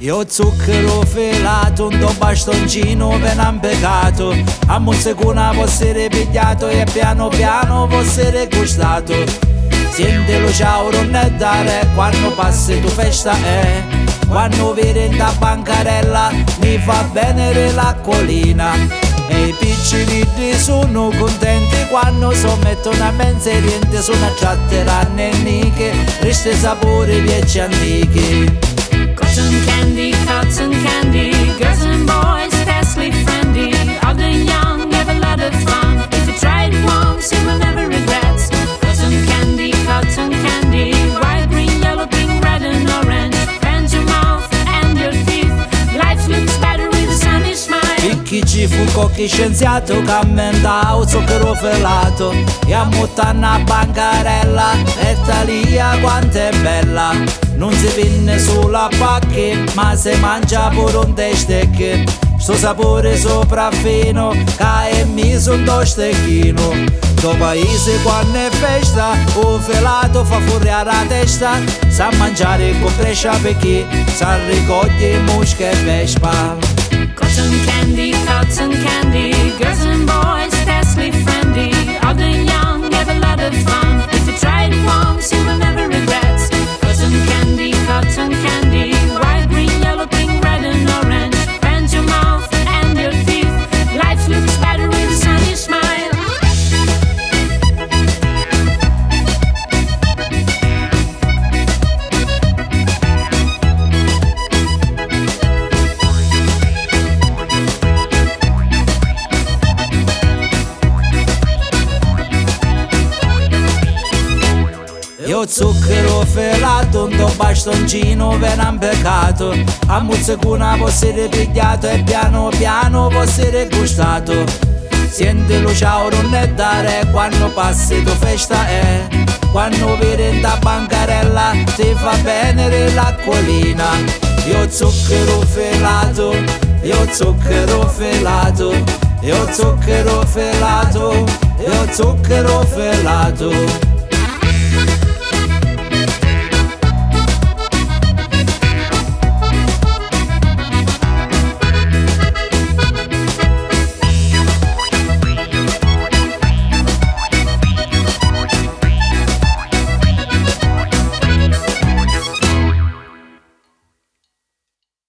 Io zucchero filato, un bastoncino per un peccato. A mozzicona può essere pigliato e piano piano può essere gustato. Senti lo ciao non è dare quando passi tu festa è. Quando vedi in da bancarella mi fa bene l'acquolina. E i piccini sono contenti quando sommettono a menzeriente. Sono attratteranno che resta sapore vieci antichi. Cotton candy, girls and boys, fastly friendly. Old and young, have a lot of fun. If you try it once, you will never regret. Cotton candy, white, green, yellow, pink, red and orange. Bend your mouth and your teeth. Life looks better with a sunny smile. Chi ci fu qualche scienziato che ammenta zucchero filato e a muttanna a bancarella e talia quanto è bella. Non si pinne sulla pacche ma si mangia pure un stecche. Sto sapore sopraffino che è miso un stecchino. Do paese quando è festa o filato fa fuori la testa. Sa mangiare con brescia perché sa ricoglie musche e vespa. Cotton candy, girls and boys, fastly friendly. Old and young, have a lot of fun. If you try it once, you will never regret. Cotton candy, white, green, yellow, pink, red and orange. Bend your mouth and your teeth. Life looks better with a sunny smile. Io zucchero filato, un bastoncino per un peccato. A mozzicona può essere pigliato e piano piano può essere gustato. Senti lo ciao non è dare quando passi tu festa è. Quando vedi da bancarella ti fa bene l'acquolina. Io zucchero filato, io zucchero filato, io zucchero filato, io zucchero filato.